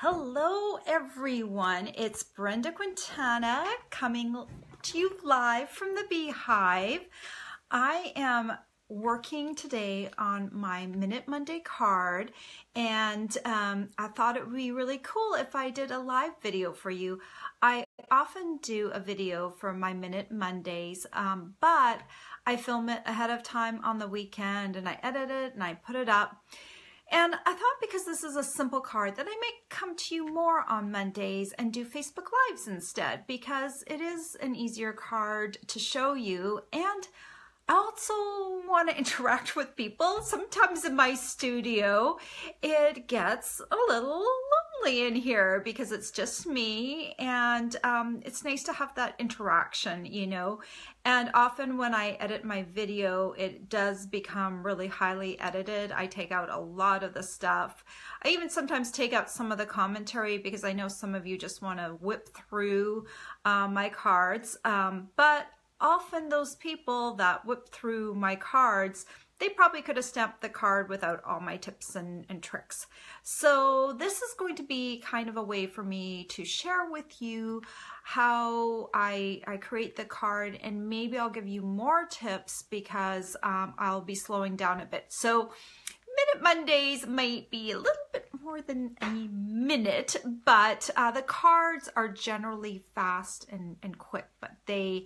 Hello everyone, it's Brenda Quintana coming to you live from the Beehive. I am working today on my Minute Monday card, and I thought it would be really cool if I did a live video for you. I often do a video for my Minute Mondays, but I film it ahead of time on the weekend and I edit it and I put it up. And I thought because this is a simple card that I might come to you more on Mondays and do Facebook Lives instead, because it is an easier card to show you. And I also want to interact with people. Sometimes in my studio, it gets a little lonely in here because it's just me, and it's nice to have that interaction, you know. And often when I edit my video, it does become really highly edited. I take out a lot of the stuff. I even sometimes take out some of the commentary because I know some of you just want to whip through my cards, but often those people that whip through my cards, they probably could have stamped the card without all my tips and tricks. So this is going to be kind of a way for me to share with you how I create the card, and maybe I'll give you more tips because I'll be slowing down a bit. So Minute Mondays might be a little bit more than a minute, but the cards are generally fast and quick, but they,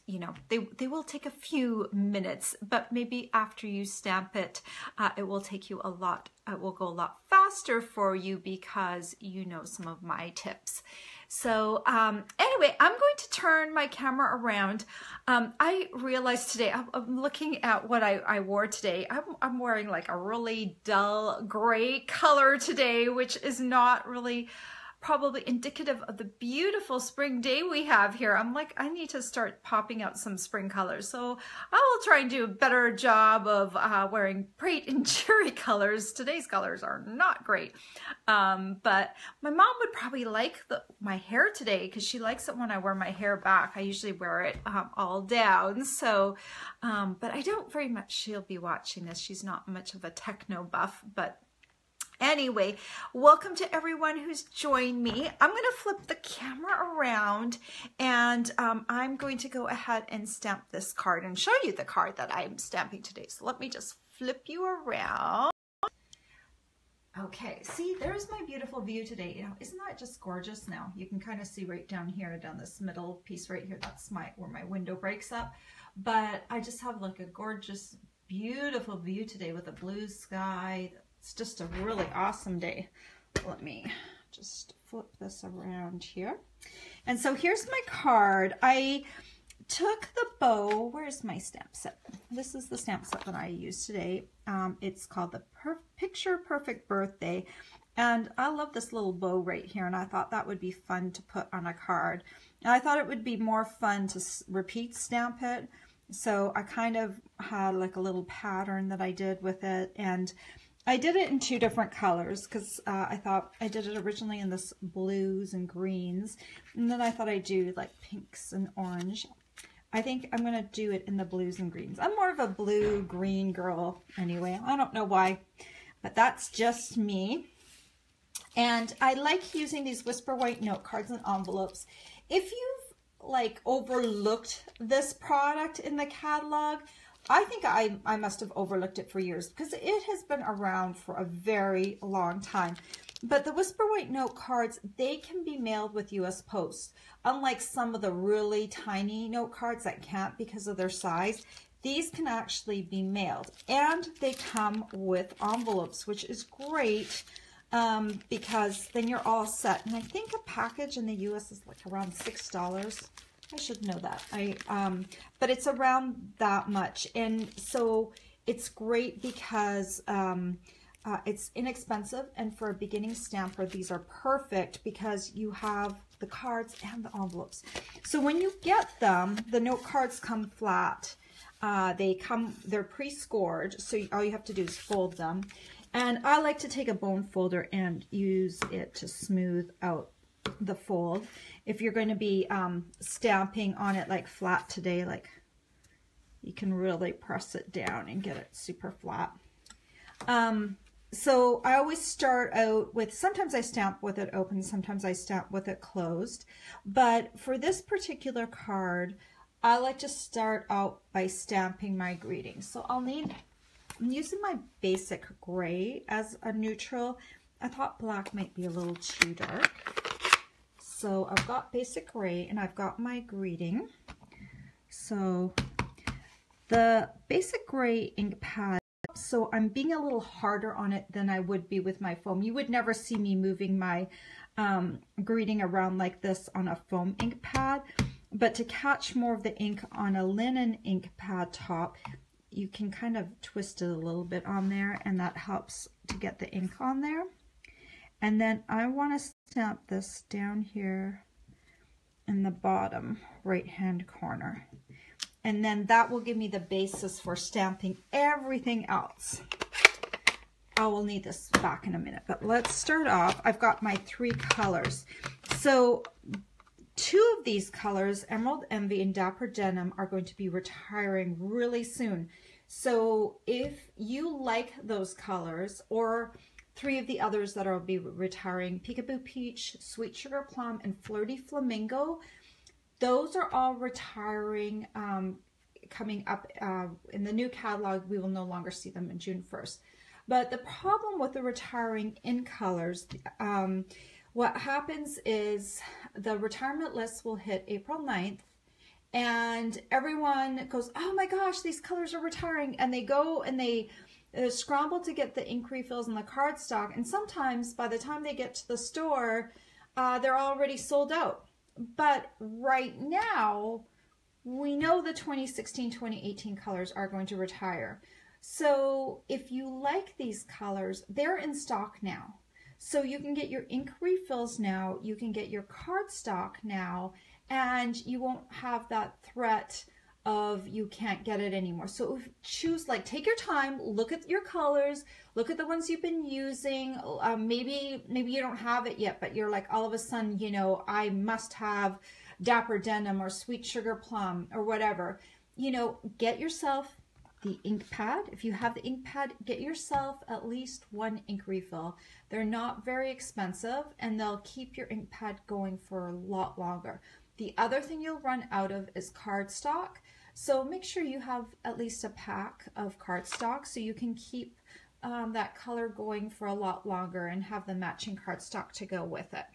you know, they will take a few minutes, but maybe after you stamp it, it will take you a lot, it will go a lot faster for you because you know some of my tips. So anyway, I'm going to turn my camera around. I realized today, I'm looking at what I wore today. I'm wearing like a really dull gray color today, which is not really probably indicative of the beautiful spring day we have here. I'm like, I need to start popping out some spring colors. So I will try and do a better job of wearing bright and cheery colors. Today's colors are not great. But my mom would probably like my hair today because she likes it when I wear my hair back. I usually wear it all down. So, but I don't very much, she'll be watching this. She's not much of a techno buff, but anyway, welcome to everyone who's joined me. I'm going to flip the camera around, and I'm going to go ahead and stamp this card and show you the card that I'm stamping today. So let me just flip you around. Okay, see, there's my beautiful view today. You know, isn't that just gorgeous? Now you can kind of see right down here, down this middle piece right here. That's where my window breaks up. But I just have like a gorgeous, beautiful view today with a blue sky. It's just a really awesome day. Let me just flip this around here. And so here's my card. I took the bow. Where's my stamp set? This is the stamp set that I used today. It's called the Picture Perfect Birthday. And I love this little bow right here, and I thought that would be fun to put on a card. And I thought it would be more fun to repeat stamp it. So I kind of had like a little pattern that I did with it, and I did it in two different colors because I thought I did it originally in this blues and greens, and then I thought I'd do like pinks and orange. I think I'm going to do it in the blues and greens. I'm more of a blue-green girl anyway. I don't know why, but that's just me. And I like using these Whisper White note cards and envelopes. If you've like overlooked this product in the catalog, I think I must have overlooked it for years because it has been around for a very long time. But the Whisper White note cards, they can be mailed with US Post. Unlike some of the really tiny note cards that can't because of their size, these can actually be mailed. And they come with envelopes, which is great because then you're all set. And I think a package in the US is like around $6. I should know that. But it's around that much, and so it's great because it's inexpensive, and for a beginning stamper, these are perfect because you have the cards and the envelopes. So when you get them, the note cards come flat. They're pre-scored, so all you have to do is fold them. And I like to take a bone folder and use it to smooth out the fold. If you're going to be stamping on it like flat today, like you can really press it down and get it super flat. So I always start out with, sometimes I stamp with it open, sometimes I stamp with it closed. But for this particular card, I like to start out by stamping my greeting. So I'm using my basic gray as a neutral. I thought black might be a little too dark. So I've got basic gray and I've got my greeting. So the basic gray ink pad, so I'm being a little harder on it than I would be with my foam. You would never see me moving my greeting around like this on a foam ink pad, but to catch more of the ink on a linen ink pad top, you can kind of twist it a little bit on there, and that helps to get the ink on there. And then I want to stamp this down here in the bottom right hand corner. And then that will give me the basis for stamping everything else. I will need this back in a minute, but let's start off. I've got my 3 colors. So 2 of these colors, Emerald Envy and Dapper Denim, are going to be retiring really soon. So if you like those colors, or 3 of the others that will be retiring, Peekaboo Peach, Sweet Sugar Plum, and Flirty Flamingo, those are all retiring coming up in the new catalog. We will no longer see them in June 1st. But the problem with the retiring in colors, what happens is the retirement list will hit April 9th, and everyone goes, oh my gosh, these colors are retiring, and they go and they scramble to get the ink refills and the cardstock, and sometimes by the time they get to the store, they're already sold out. But right now, we know the 2016-2018 colors are going to retire. So if you like these colors, they're in stock now. So you can get your ink refills now, you can get your cardstock now, and you won't have that threat of you can't get it anymore. So choose, like, take your time, look at your colors, look at the ones you've been using. Maybe you don't have it yet, but you're like, all of a sudden, you know, I must have Dapper Denim or Sweet Sugar Plum or whatever. You know, get yourself the ink pad. If you have the ink pad, get yourself at least 1 ink refill. They're not very expensive, and they'll keep your ink pad going for a lot longer. The other thing you'll run out of is cardstock. So make sure you have at least a pack of cardstock so you can keep that color going for a lot longer and have the matching cardstock to go with it.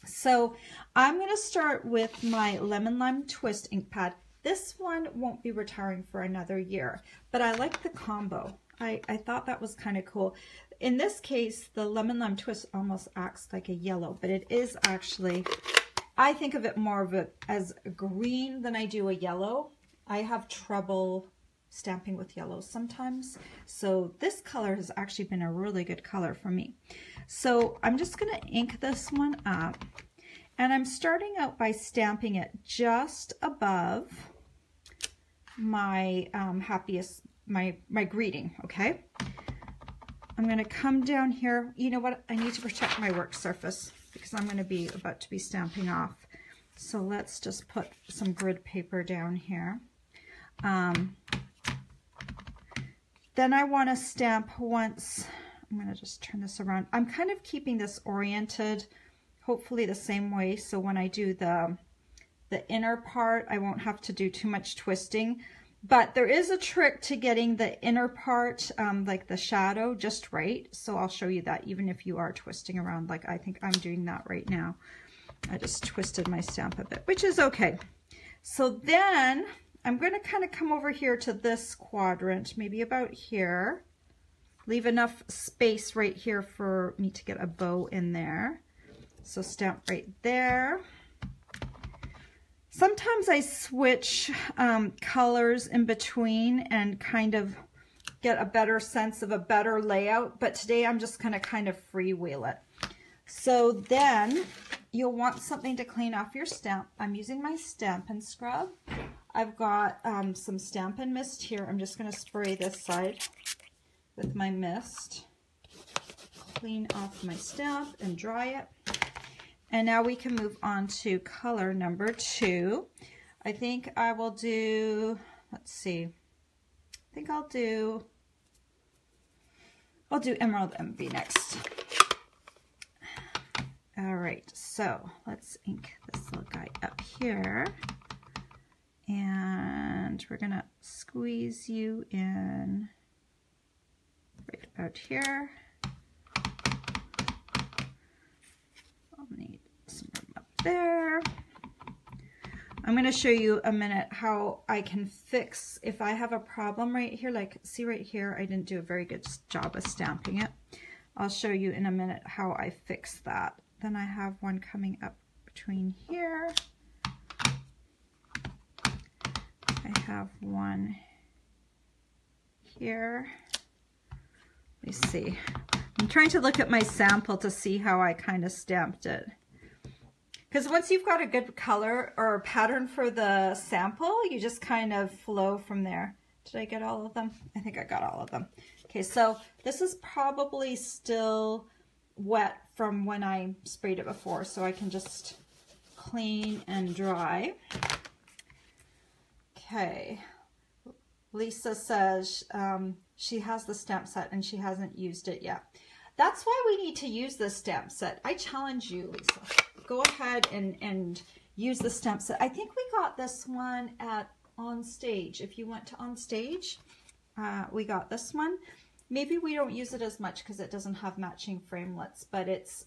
So I'm going to start with my Lemon Lime Twist ink pad. This one won't be retiring for another year, but I like the combo. I thought that was kind of cool. In this case, the Lemon Lime Twist almost acts like a yellow, but it is actually, I think of it more of as a green than I do a yellow. I have trouble stamping with yellows sometimes, so this color has actually been a really good color for me. So I'm just going to ink this one up, and I'm starting out by stamping it just above my my greeting. Okay, I'm going to come down here. You know what? I need to protect my work surface because I'm going to be about to be stamping off. So let's just put some grid paper down here. Then I want to stamp once. I'm going to just turn this around. I'm kind of keeping this oriented, hopefully the same way, so when I do the inner part, I won't have to do too much twisting. But there is a trick to getting the inner part, like the shadow, just right. So I'll show you that even if you are twisting around, like I think I'm doing that right now. I just twisted my stamp a bit, which is okay. So then I'm going to kind of come over here to this quadrant, maybe about here. Leave enough space right here for me to get a bow in there. So stamp right there. Sometimes I switch colors in between and kind of get a better sense of a better layout, but today I'm just going to kind of freewheel it. So then you'll want something to clean off your stamp. I'm using my Stampin' Scrub. I've got some Stampin' Mist here. I'm just going to spray this side with my mist. Clean off my stamp and dry it. And now we can move on to color number 2. I think I will do, let's see, I think I'll do I'll do Emerald Envy next. All right, so let's ink this little guy up here. And we're gonna squeeze you in right about here. I'll need some room up there. I'm going to show you a minute how I can fix if I have a problem right here. Like, see right here, I didn't do a very good job of stamping it. I'll show you in a minute how I fix that. Then I have one coming up between here. I have one here. Let me see. I'm trying to look at my sample to see how I kind of stamped it. Because once you've got a good color or pattern for the sample, you just kind of flow from there. Did I get all of them? I think I got all of them. Okay, so this is probably still wet from when I sprayed it before, so I can just clean and dry. Okay, Lisa says she has the stamp set and she hasn't used it yet. That's why we need to use this stamp set. I challenge you, Lisa. Go ahead and use the stamp set. I think we got this one at On Stage. If you went to On Stage, we got this one. Maybe we don't use it as much because it doesn't have matching framelits, but it's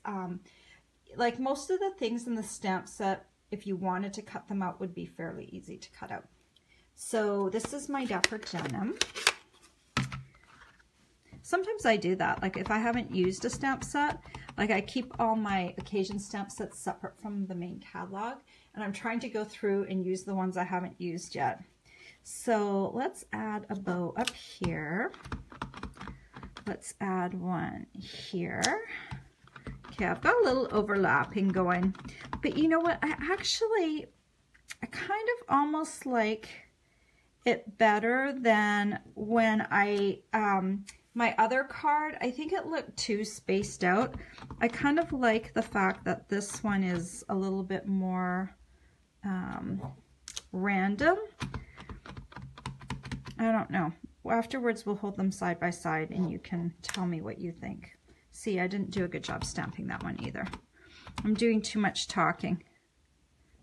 like most of the things in the stamp set, if you wanted to cut them out, would be fairly easy to cut out. So this is my Dapper Denim. Sometimes I do that, like if I haven't used a stamp set, like I keep all my occasion stamp sets separate from the main catalog, and I'm trying to go through and use the ones I haven't used yet. So let's add a bow up here. Let's add one here. Okay, I've got a little overlapping going, but you know what? I kind of almost like it better than when I, my other card, I think it looked too spaced out. I kind of like the fact that this one is a little bit more random. I don't know. Afterwards, we'll hold them side by side and you can tell me what you think. See, I didn't do a good job stamping that one either. I'm doing too much talking.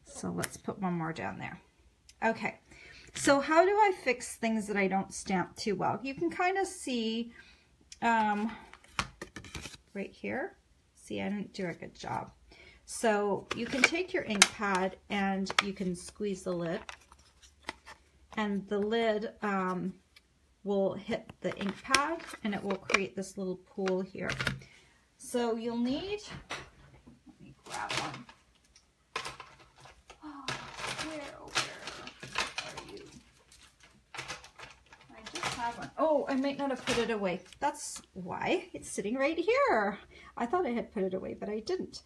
So let's put one more down there. Okay. So how do I fix things that I don't stamp too well? You can kind of see right here. See, I didn't do a good job. So you can take your ink pad and you can squeeze the lid. And the lid will hit the ink pad and it will create this little pool here. So you'll need, let me grab one. Oh, I might not have put it away. That's why it's sitting right here. I thought I had put it away, but I didn't.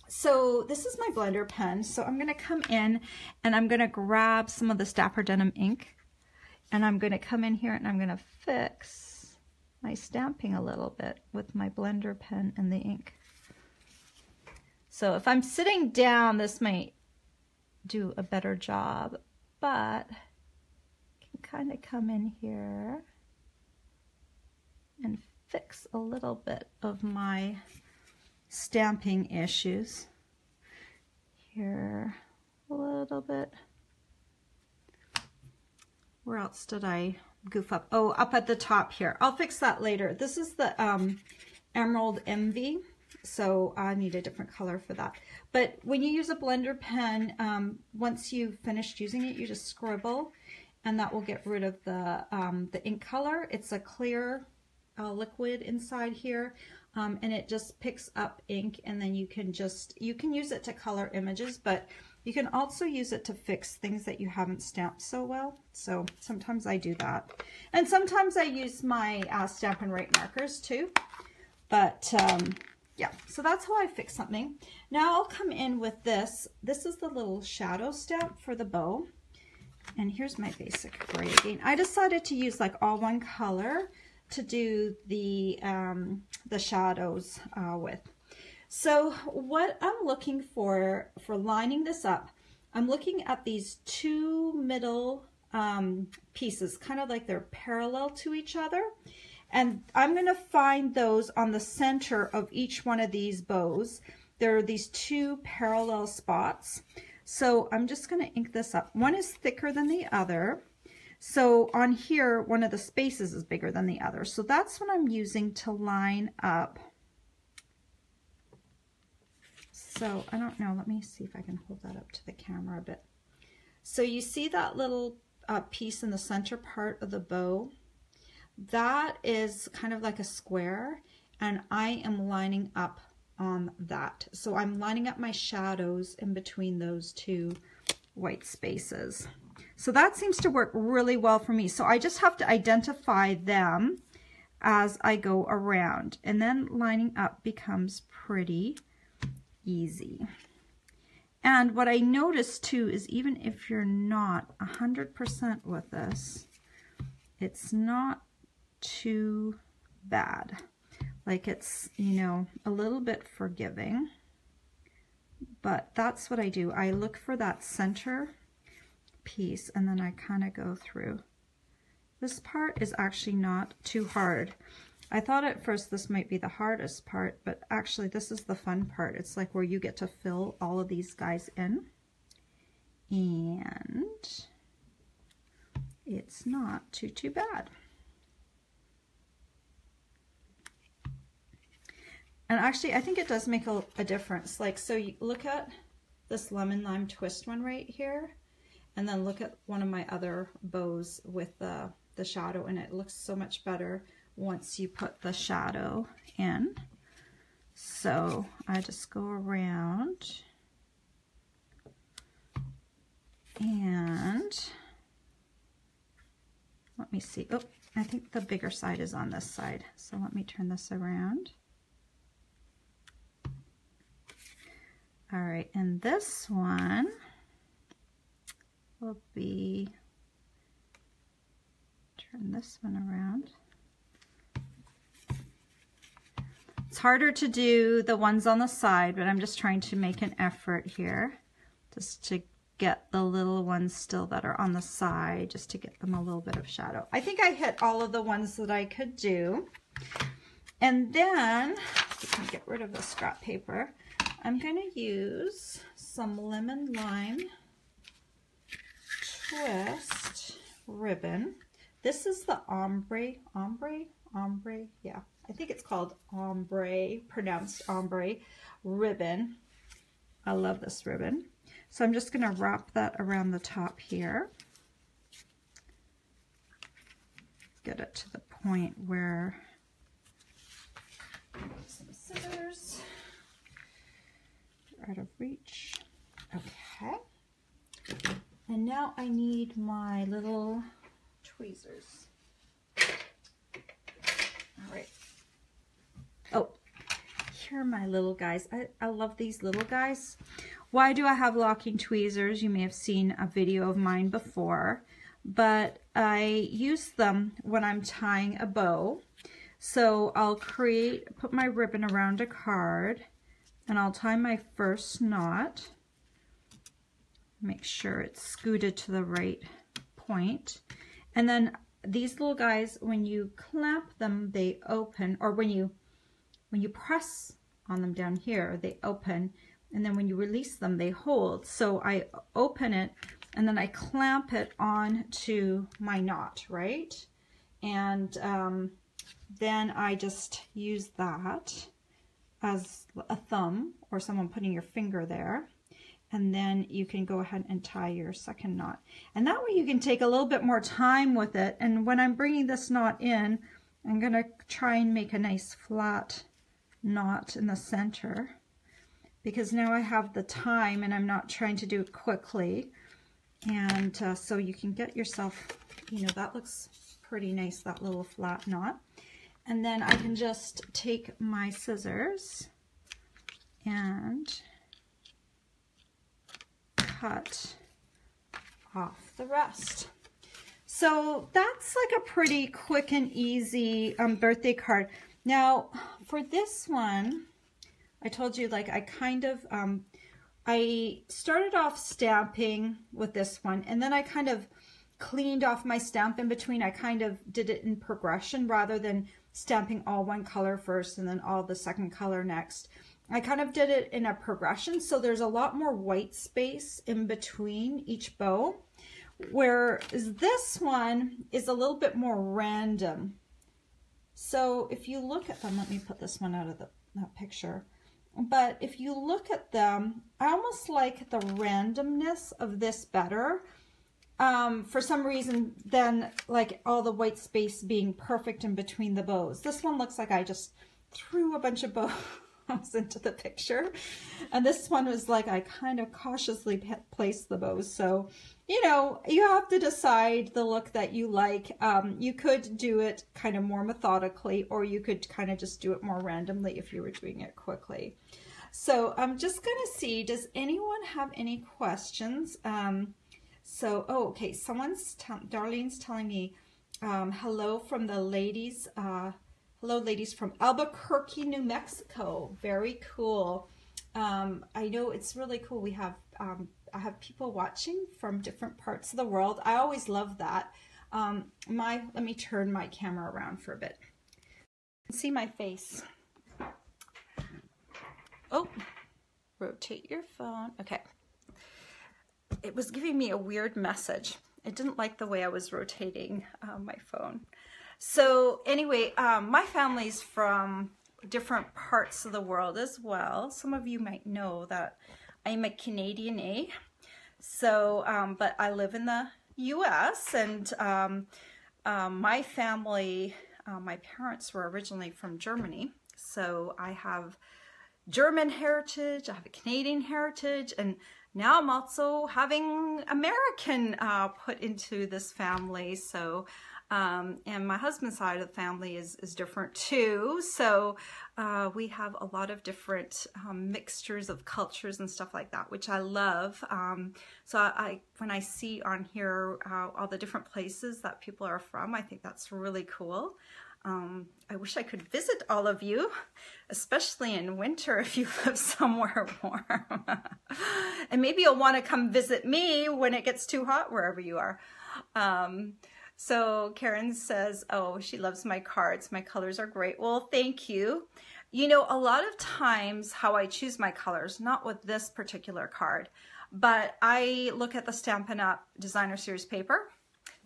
So this is my blender pen. So I'm going to come in and I'm going to grab some of this Dapper Denim ink and I'm going to come in here and I'm going to fix my stamping a little bit with my blender pen and the ink. So if I'm sitting down, this might do a better job, but kind of come in here and fix a little bit of my stamping issues here a little bit. Where else did I goof up? Oh, up at the top here. I'll fix that later. This is the Emerald Envy, so I need a different color for that. But when you use a blender pen, once you've finished using it, you just scribble and that will get rid of the ink color. It's a clear liquid inside here, and it just picks up ink, and then you can use it to color images, but you can also use it to fix things that you haven't stamped so well. So sometimes I do that. And sometimes I use my Stampin' Write markers too. But yeah, so that's how I fix something. Now I'll come in with this. This is the little shadow stamp for the bow. And here's my basic gray again. I decided to use like all one color to do the shadows with. So what I'm looking for lining this up, I'm looking at these two middle pieces, kind of like they're parallel to each other. And I'm going to find those on the center of each one of these bows. There are these two parallel spots. So I'm just going to ink this up. One is thicker than the other. So on here, one of the spaces is bigger than the other. So that's what I'm using to line up. So I don't know, let me see if I can hold that up to the camera a bit. So you see that little piece in the center part of the bow? That is kind of like a square, and I am lining up on that. So I'm lining up my shadows in between those two white spaces. So that seems to work really well for me. So I just have to identify them as I go around, and then lining up becomes pretty easy. And what I noticed too is even if you're not 100% with this, it's not too bad. Like it's, you know, a little bit forgiving, but that's what I do. I look for that center piece and then I kind of go through. This part is actually not too hard. I thought at first this might be the hardest part, but actually this is the fun part. It's like where you get to fill all of these guys in, and it's not too bad. And actually, I think it does make a difference. Like, so you look at this lemon lime twist one right here, and then look at one of my other bows with the shadow in it. It looks so much better once you put the shadow in. So I just go around and let me see. Oh, I think the bigger side is on this side. So let me turn this around. All right, and this one will be, turn this one around. It's harder to do the ones on the side, but I'm just trying to make an effort here just to get the little ones still that are on the side, just to get them a little bit of shadow. I think I hit all of the ones that I could do. And then, you can get rid of the scrap paper, I'm going to use some lemon lime twist ribbon. This is the ombre, yeah. I think it's called ombre, pronounced ombre ribbon. I love this ribbon. So I'm just going to wrap that around the top here. Get it to the point where, some scissors, out of reach. Okay. And now I need my little tweezers. All right. Oh, here are my little guys. I love these little guys. Why do I have locking tweezers? You may have seen a video of mine before, but I use them when I'm tying a bow. So I'll put my ribbon around a card, and I'll tie my first knot. Make sure it's scooted to the right point. And then these little guys, when you clamp them, they open, or when you press on them down here, they open, and then when you release them, they hold. So I open it, and then I clamp it onto my knot, right? And then I just use that as a thumb, or someone putting your finger there, and then you can go ahead and tie your second knot. And that way you can take a little bit more time with it. And when I'm bringing this knot in, I'm going to try and make a nice flat knot in the center, because now I have the time and I'm not trying to do it quickly. And so you can get yourself, you know, that looks pretty nice, that little flat knot. And then I can just take my scissors and cut off the rest. So that's like a pretty quick and easy birthday card. Now for this one, I told you, like, I kind of, I started off stamping with this one, and then I kind of cleaned off my stamp in between. I kind of did it in progression rather than stamping all one color first and then all the second color next. I kind of did it in a progression, so there's a lot more white space in between each bow, whereas this one is a little bit more random. So if you look at them, let me put this one out of that picture. But if you look at them, I almost like the randomness of this better for some reason than like all the white space being perfect in between the bows. This one looks like I just threw a bunch of bows into the picture, and this one was like I kind of cautiously placed the bows. So you know, you have to decide the look that you like. You could do it kind of more methodically, or you could kind of just do it more randomly if you were doing it quickly. So I'm just going to see, does anyone have any questions? Okay, Darlene's telling me, hello from the ladies, hello ladies from Albuquerque, New Mexico. Very cool. I know it's really cool. We have, I have people watching from different parts of the world. I always love that. Let me turn my camera around for a bit. See my face. Oh, rotate your phone. Okay. It was giving me a weird message. It didn't like the way I was rotating my phone. So anyway, my family's from different parts of the world as well. Some of you might know that I'm a Canadian, So, but I live in the U.S. and my family, my parents were originally from Germany. So I have German heritage, I have a Canadian heritage, and now I'm also having American put into this family. So, and my husband's side of the family is different too. So we have a lot of different mixtures of cultures and stuff like that, which I love. So when I see on here all the different places that people are from, I think that's really cool. I wish I could visit all of you, especially in winter if you live somewhere warm. And maybe you'll want to come visit me when it gets too hot wherever you are. So Karen says, oh, she loves my cards. My colors are great. Well, thank you. You know, a lot of times how I choose my colors, not with this particular card, but I look at the Stampin' Up! Designer Series paper.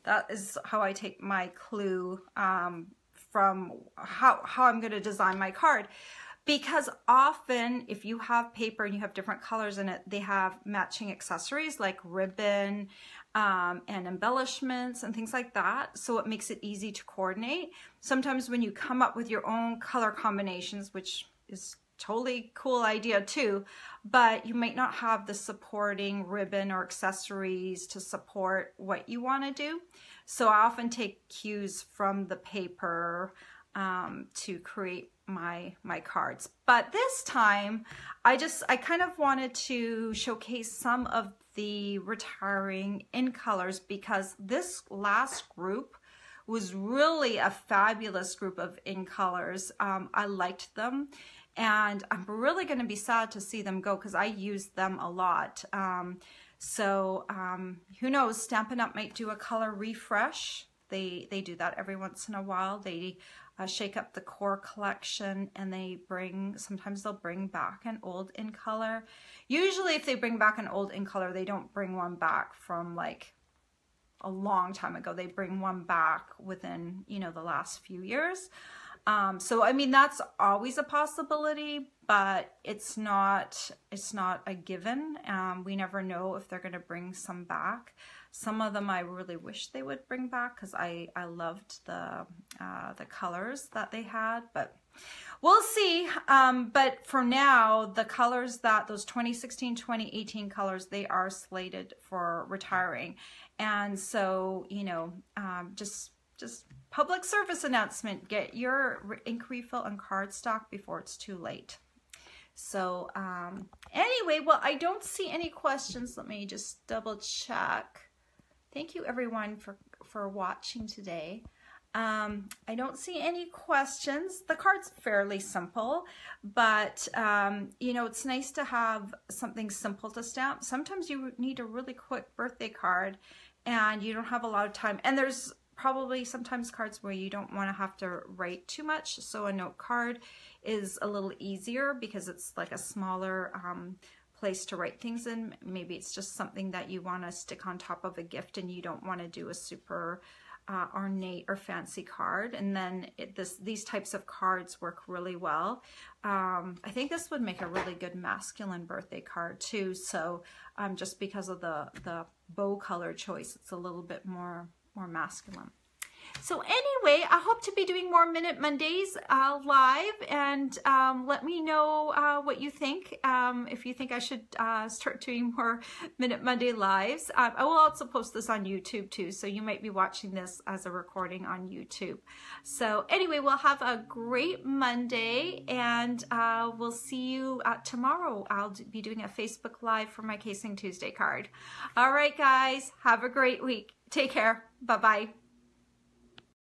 That is how I take my clue from how I'm going to design my card. Because often if you have paper and you have different colors in it, they have matching accessories like ribbon and embellishments and things like that. So it makes it easy to coordinate. Sometimes when you come up with your own color combinations, which is totally cool idea too, but you might not have the supporting ribbon or accessories to support what you want to do. So I often take cues from the paper to create my cards. But this time I kind of wanted to showcase some of the retiring in colors, because this last group was really a fabulous group of in colors. I liked them, and I'm really going to be sad to see them go because I used them a lot. So who knows, Stampin' Up! Might do a color refresh. They do that every once in a while. They shake up the core collection, and sometimes they'll bring back an old in color. Usually if they bring back an old in color, they don't bring one back from like a long time ago. They bring one back within, you know, the last few years. So I mean, that's always a possibility, but it's not a given. We never know if they're going to bring some back. Some of them I really wish they would bring back because I loved the colors that they had, but we'll see. But for now, the colors those 2016, 2018 colors, they are slated for retiring. And so, you know, just public service announcement, get your ink refill and cardstock before it's too late. So anyway, well, I don't see any questions. Let me just double check. Thank you everyone for watching today. I don't see any questions. The card's fairly simple, but you know, it's nice to have something simple to stamp. Sometimes you need a really quick birthday card and you don't have a lot of time, and there's probably sometimes cards where you don't want to have to write too much. So a note card is a little easier because it's like a smaller place to write things in. Maybe it's just something that you want to stick on top of a gift and you don't want to do a super ornate or fancy card. And then these types of cards work really well. I think this would make a really good masculine birthday card too. So just because of the bow color choice, it's a little bit more masculine. So anyway, I hope to be doing more Minute Mondays live, and let me know what you think. If you think I should start doing more Minute Monday lives. I will also post this on YouTube too, so you might be watching this as a recording on YouTube. So anyway, we'll have a great Monday, and we'll see you tomorrow. I'll be doing a Facebook Live for my Casing Tuesday card. All right, guys, have a great week. Take care. Bye-bye.